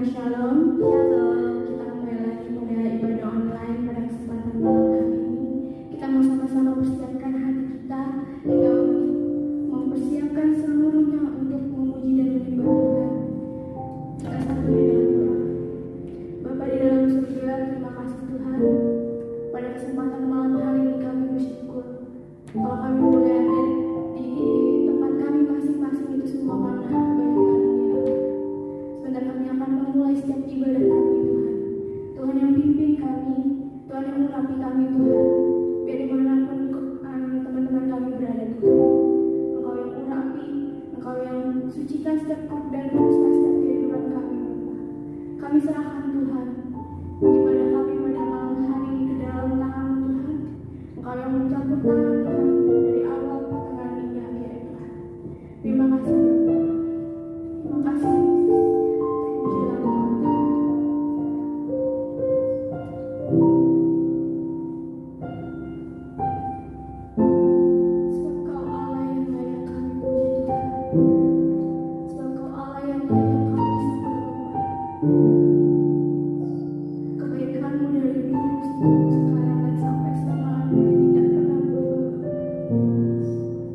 Shalom. Kita kembali lagi pada ibadah online pada kesempatan malam hari ini. Kita mau sama-sama persiapkan hati kita, kita mempersiapkan seluruhnya untuk memuji dan menyembah Tuhan. Kita satu di dalam doa. Bapa di dalam surga, terima kasih Tuhan. Pada kesempatan malam hari ini kami bersyukur kalau kami boleh ada di tempat kami masing-masing itu semua karena kebaikan-Mu ya Allah. Sebentar kami akan memulai setiap ibadah kami Tuhan. Tuhan yang pimpin kami, Tuhan yang mengurapi kami Tuhan. Biar dimanapun teman-teman kami berada Tuhan, Engkau yang mengurapi, Engkau yang sucikan setiap kop dan kuduskan setiap kehidupan kami Bapa. Kami serahkan Tuhan ibadah kami pada malam hari ini ke dalam tangan Tuhan. Engkau yang mencampur tangan Tuhan dari awal pertengahan hingga akhir Tuhan. Terima kasih Bapa. Terima kasih Yesus. Pujilah Engkau Tuhan. Sebab Kau Allah yang layak kami puji Tuhan. Sebab Kau Allah yang layak kami sembah. Kebaikan-Mu dari dulu, sekarang dan sampai selama-lamanya tidak pernah berubah.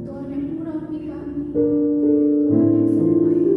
Tuhan yang mengurapi kami, Tuhan yang sampai kami.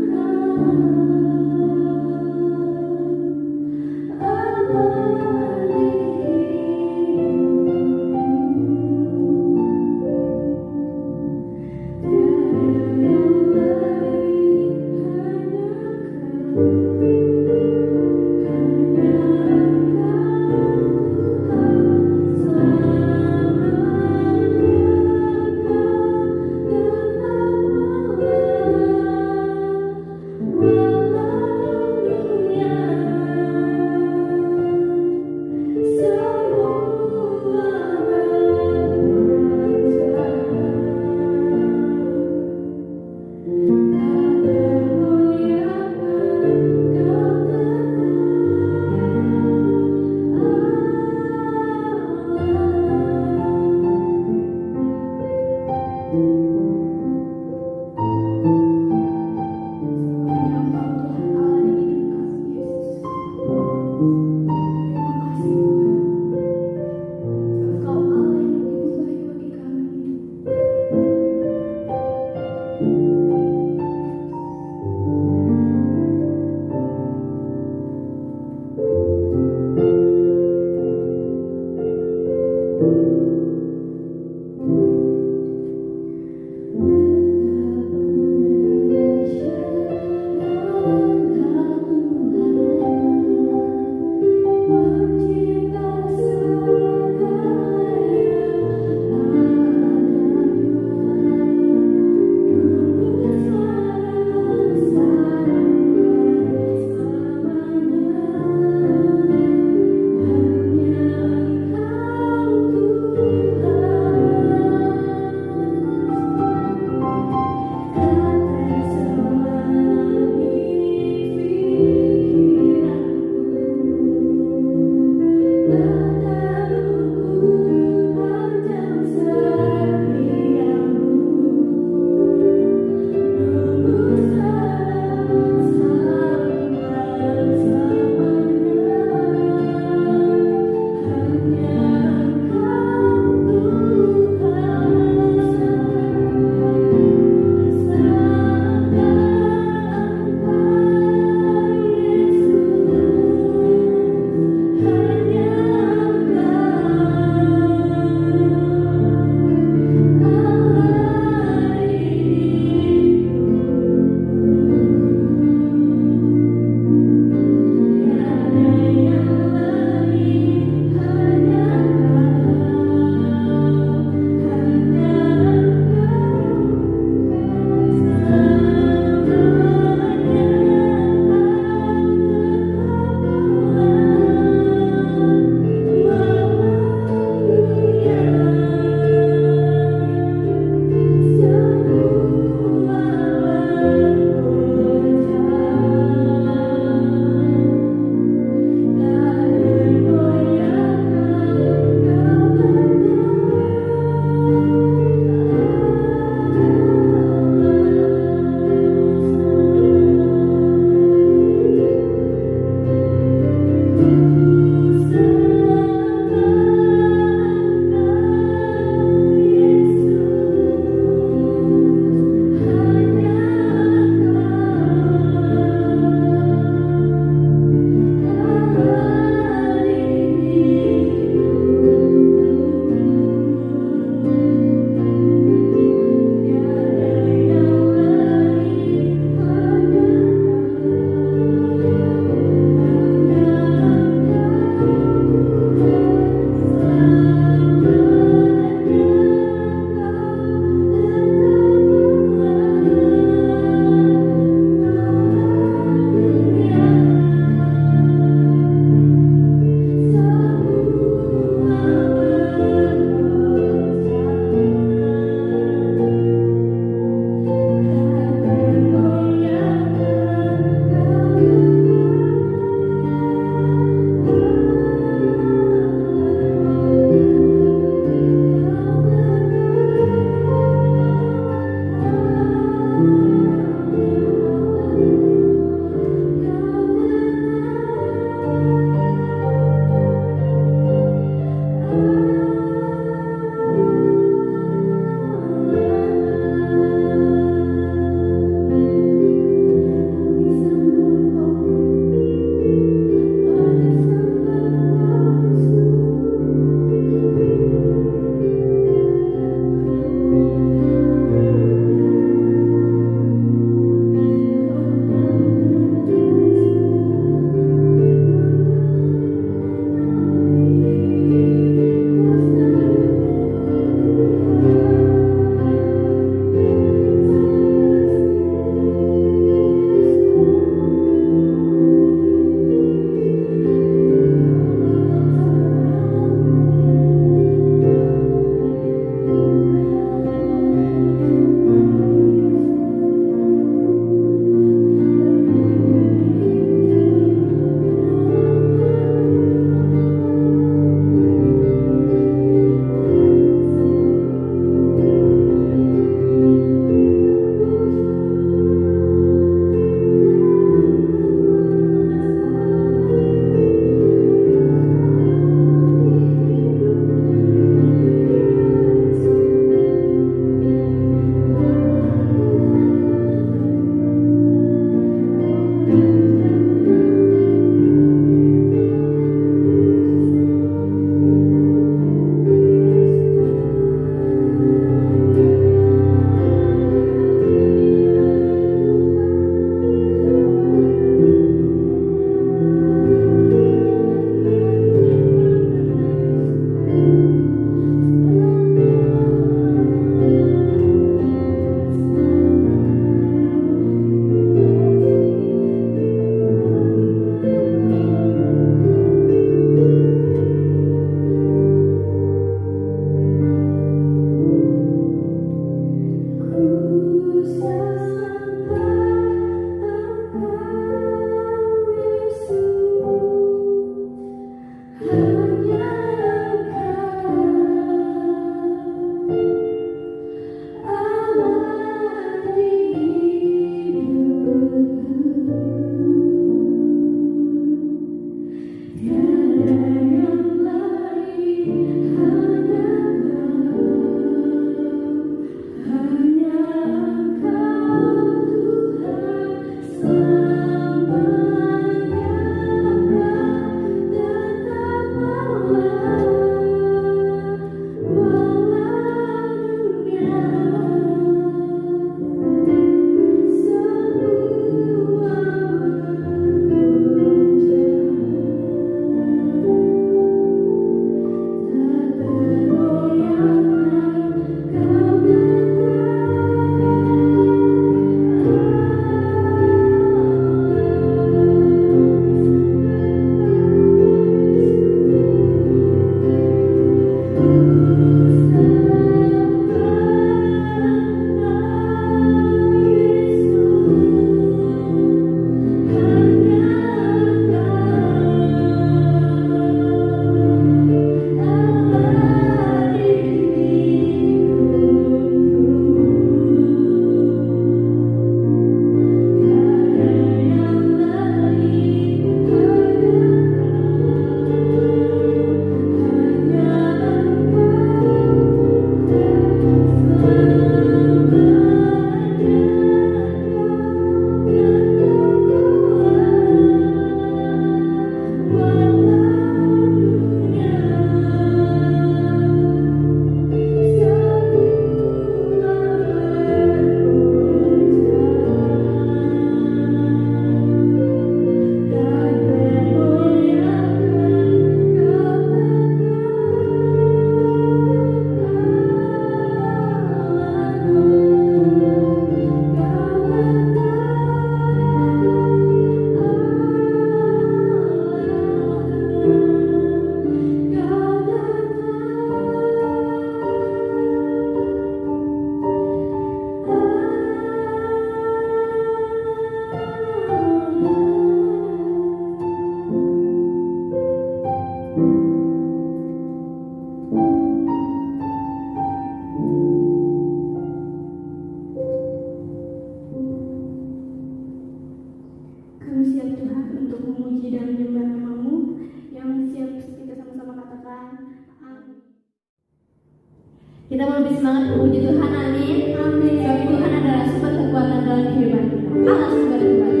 bersemangat memuji Tuhan, amin. Amin. Sebab Tuhan adalah sumber kekuatan dalam kehidupan kita. Allah sumber kekuatan.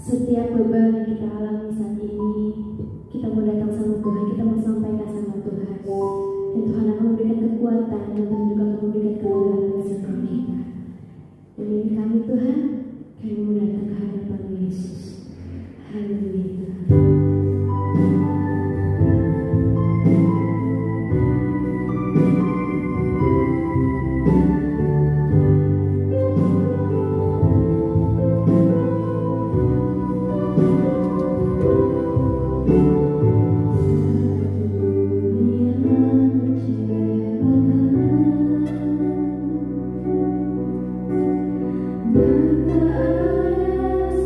Setiap beban yang kita alami saat ini, kita mau datang sama Tuhan, kita mau sampaikan sama Tuhan. Dan Tuhan akan memberikan kekuatan dan Tuhan juga akan memberikan kelegaan setiap kita. Dan ini kami Tuhan, kami mau datang ke hadapan Yesus. Haleluya Tuhan. Tak ada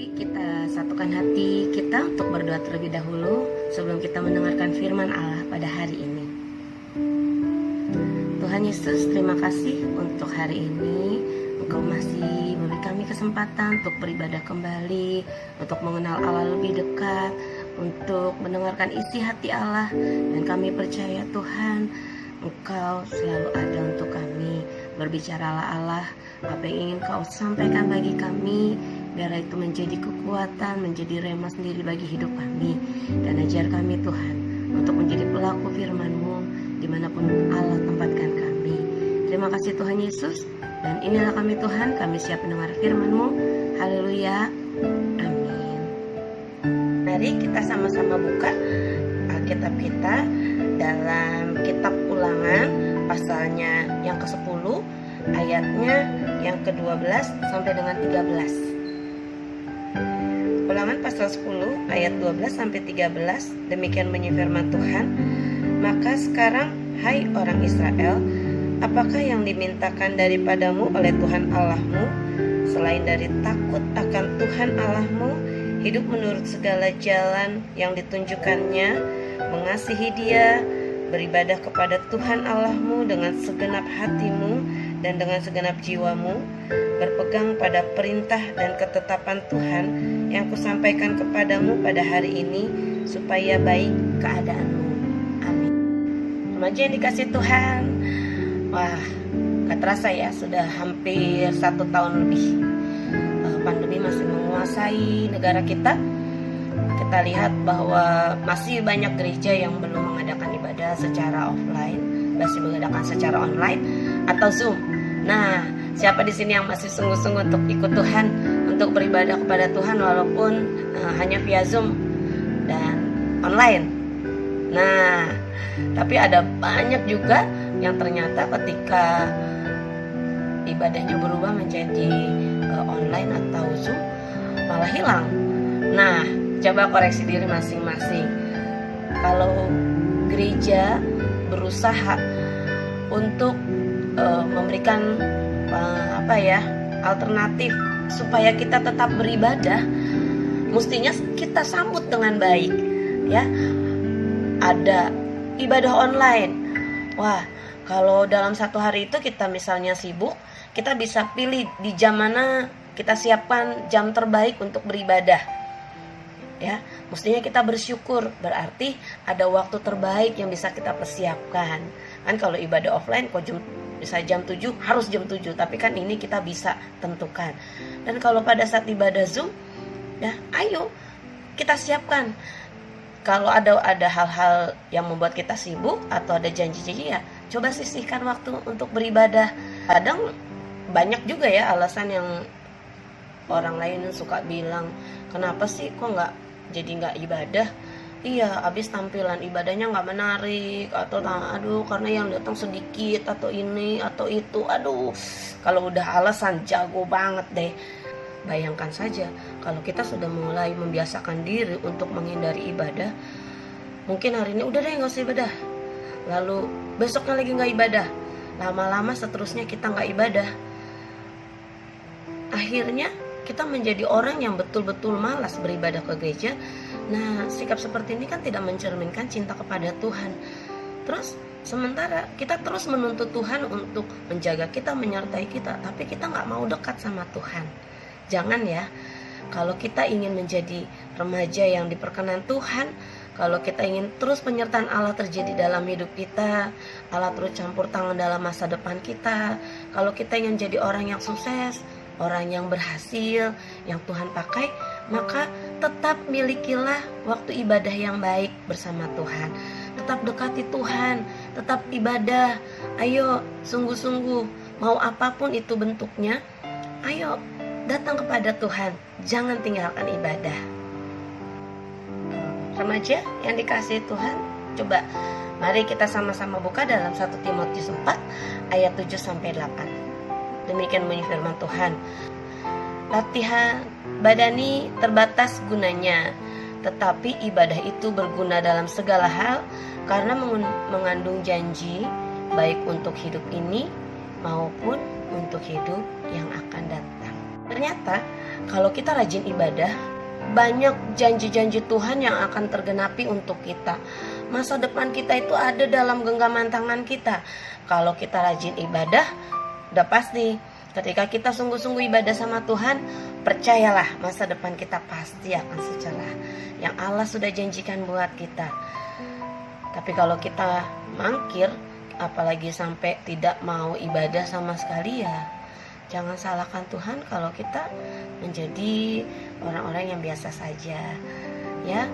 Mari kita satukan hati kita untuk berdoa terlebih dahulu sebelum kita mendengarkan firman Allah pada hari ini. Tuhan Yesus, terima kasih untuk hari ini. Engkau masih memberi kami kesempatan untuk beribadah kembali, untuk mengenal Allah lebih dekat, untuk mendengarkan isi hati Allah. Dan kami percaya Tuhan, Engkau selalu ada untuk kami. Berbicaralah Allah, apa yang ingin Kau sampaikan bagi kami, biarlah itu menjadi kekuatan, menjadi rema sendiri bagi hidup kami. Dan ajar kami Tuhan untuk menjadi pelaku firman-Mu dimanapun Allah tempatkan kami. Terima kasih Tuhan Yesus. Dan inilah kami Tuhan, kami siap mendengar firman-Mu. Haleluya, amin. Mari kita sama-sama buka Alkitab kita dalam kitab Ulangan pasalnya yang ke-10, ayatnya yang ke-12 sampai dengan 13. Ulangan pasal 10 ayat 12 sampai 13, demikian bunyi firman Tuhan. Maka sekarang, hai orang Israel, apakah yang dimintakan daripadamu oleh Tuhan Allahmu, selain dari takut akan Tuhan Allahmu, hidup menurut segala jalan yang ditunjukkannya, mengasihi Dia, beribadah kepada Tuhan Allahmu dengan segenap hatimu dan dengan segenap jiwamu, berpegang pada perintah dan ketetapan Tuhan yang kusampaikan kepadamu pada hari ini, supaya baik keadaanmu. Amin. Remaja yang dikasih Tuhan, wah, gak terasa ya, sudah hampir 1 tahun lebih pandemi masih menguasai negara kita. Kita lihat bahwa masih banyak gereja yang belum mengadakan ibadah secara offline, masih mengadakan secara online atau Zoom. Nah, siapa di sini yang masih sungguh-sungguh untuk ikut Tuhan, untuk beribadah kepada Tuhan walaupun hanya via Zoom dan online? Nah, tapi ada banyak juga yang ternyata ketika ibadahnya berubah menjadi online atau Zoom malah hilang. Nah, coba koreksi diri masing-masing. Kalau gereja berusaha untuk memberikan alternatif supaya kita tetap beribadah, mestinya kita sambut dengan baik, ya. Ada ibadah online. Wah, kalau dalam satu hari itu kita misalnya sibuk, kita bisa pilih di jam mana kita siapkan jam terbaik untuk beribadah. Ya, mestinya kita bersyukur, berarti ada waktu terbaik yang bisa kita persiapkan. Kan kalau ibadah offline kok bisa jam 7, harus jam 7, tapi kan ini kita bisa tentukan. Dan kalau pada saat ibadah Zoom, ya ayo kita siapkan. Kalau ada hal-hal yang membuat kita sibuk atau ada janji-janji, ya coba sisihkan waktu untuk beribadah. Kadang banyak juga ya alasan yang orang lain suka bilang, kenapa sih kok nggak ibadah? Iya, habis tampilan ibadahnya nggak menarik, atau karena yang datang sedikit, atau ini atau itu. Kalau udah alasan jago banget deh. Bayangkan saja kalau kita sudah mulai membiasakan diri untuk menghindari ibadah, mungkin hari ini udah deh nggak usah ibadah, lalu besoknya lagi nggak ibadah, lama-lama seterusnya kita nggak ibadah. Akhirnya kita menjadi orang yang betul-betul malas beribadah ke gereja. Nah, sikap seperti ini kan tidak mencerminkan cinta kepada Tuhan. Terus sementara kita terus menuntut Tuhan untuk menjaga kita, menyertai kita, tapi kita nggak mau dekat sama Tuhan. Jangan ya. Kalau kita ingin menjadi remaja yang diperkenan Tuhan, kalau kita ingin terus penyertaan Allah terjadi dalam hidup kita, Allah terus campur tangan dalam masa depan kita, kalau kita ingin jadi orang yang sukses, orang yang berhasil, yang Tuhan pakai, maka tetap milikilah waktu ibadah yang baik bersama Tuhan. Tetap dekati Tuhan, tetap ibadah. Ayo, sungguh-sungguh, mau apapun itu bentuknya, ayo datang kepada Tuhan, jangan tinggalkan ibadah. Remaja yang dikasihi Tuhan, coba mari kita sama-sama buka dalam 1 Timotius 4 ayat 7-8. Demikian bunyi firman Tuhan. Latihan badani terbatas gunanya, tetapi ibadah itu berguna dalam segala hal, karena mengandung janji baik untuk hidup ini maupun untuk hidup yang akan datang. Ternyata Kalau kita rajin ibadah, banyak janji-janji Tuhan yang akan tergenapi untuk kita. Masa depan kita itu ada dalam genggaman tangan kita. Kalau kita rajin ibadah, udah pasti ketika kita sungguh-sungguh ibadah sama Tuhan, percayalah masa depan kita pasti akan secerah yang Allah sudah janjikan buat kita. Tapi kalau kita mangkir, apalagi sampai tidak mau ibadah sama sekali, ya jangan salahkan Tuhan kalau kita menjadi orang-orang yang biasa saja. Ya,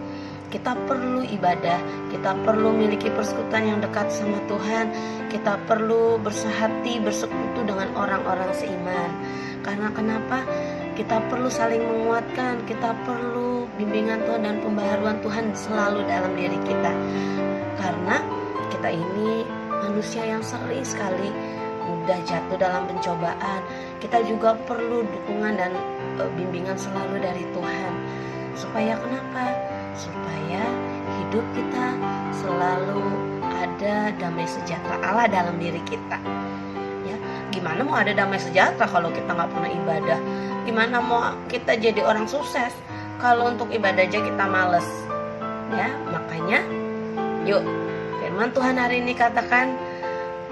kita perlu ibadah, kita perlu memiliki persekutuan yang dekat sama Tuhan, kita perlu bersehati, bersekutu dengan orang-orang seiman. Karena kenapa? Kita perlu saling menguatkan, kita perlu bimbingan Tuhan dan pembaharuan Tuhan selalu dalam diri kita. Karena kita ini manusia yang sering sekali mudah jatuh dalam pencobaan. Kita juga perlu dukungan dan bimbingan selalu dari Tuhan. Supaya kenapa? Supaya hidup kita selalu ada damai sejahtera Allah dalam diri kita. Ya, gimana mau ada damai sejahtera kalau kita nggak pernah ibadah? Gimana mau kita jadi orang sukses kalau untuk ibadah aja kita males? Ya, makanya yuk, firman Tuhan hari ini katakan,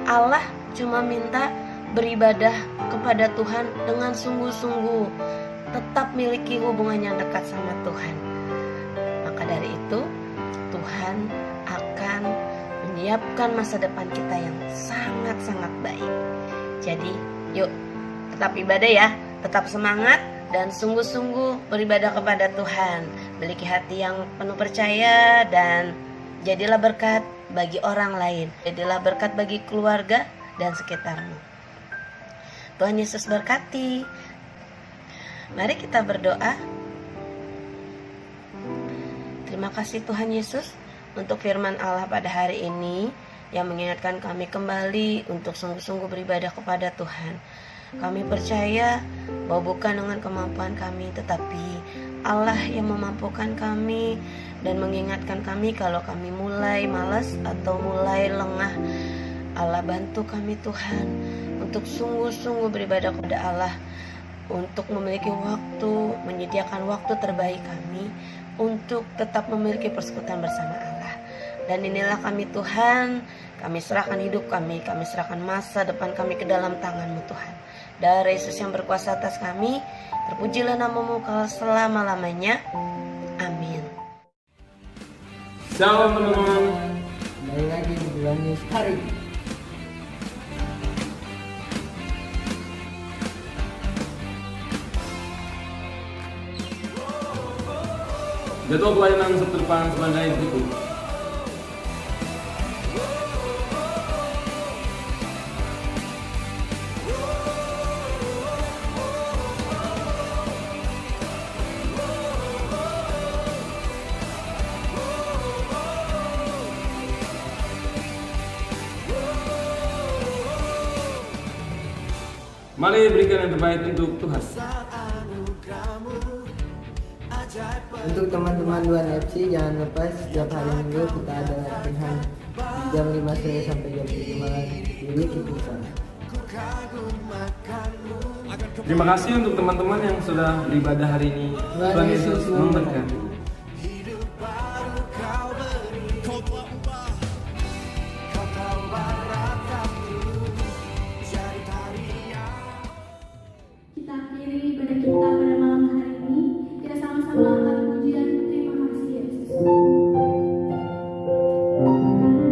Allah cuma minta beribadah kepada Tuhan dengan sungguh-sungguh, tetap miliki hubungan yang dekat sama Tuhan. Maka dari itu, Tuhan akan menyiapkan masa depan kita yang sangat-sangat baik. Jadi, yuk tetap ibadah ya, tetap semangat dan sungguh-sungguh beribadah kepada Tuhan. Miliki hati yang penuh percaya dan jadilah berkat bagi orang lain. Jadilah berkat bagi keluarga dan sekitarmu. Tuhan Yesus berkati. Mari kita berdoa. Terima kasih Tuhan Yesus untuk firman Allah pada hari ini yang mengingatkan kami kembali untuk sungguh-sungguh beribadah kepada Tuhan. Kami percaya bahwa bukan dengan kemampuan kami, tetapi Allah yang memampukan kami dan mengingatkan kami kalau kami mulai malas atau mulai lengah. Allah bantu kami Tuhan untuk sungguh-sungguh beribadah kepada Allah, untuk memiliki waktu, menyediakan waktu terbaik kami untuk tetap memiliki persekutuan bersama Allah. Dan inilah kami Tuhan, kami serahkan hidup kami serahkan masa depan kami ke dalam tangan-Mu Tuhan. Darah Yesus yang berkuasa atas kami, terpujilah nama-Mu selama-lamanya. Amin. Shalom teman-teman. Kembali lagi di bulan hari. Jadwal pelayanan Sabtu depan sebagai berikut. Mari berikan yang terbaik untuk Tuhan. Untuk teman-teman Duan FC, jangan lupa setiap hari Minggu kita ada latihan jam 5 sore sampai jam 7 malam di Wiki Pusat. Terima kasih untuk teman-teman yang sudah beribadah hari ini. Tuhan Yesus memberkati. Kita akhiri ibadah kita pada malam hari ini. Kita sama-sama akan puji dan terima kasih Yesus. Terima kasih Yesus.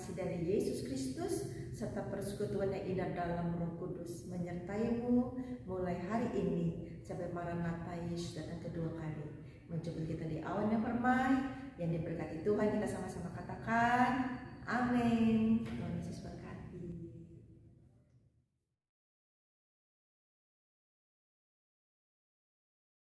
kasih dari Yesus Kristus serta persekutuan yang indah dalam Roh Kudus menyertaimu mulai hari ini sampai Maranatha Yesus datang kedua kali. Menjemput kita di awan yang permai yang diberkati Tuhan, kita sama-sama katakan amin. Tuhan Yesus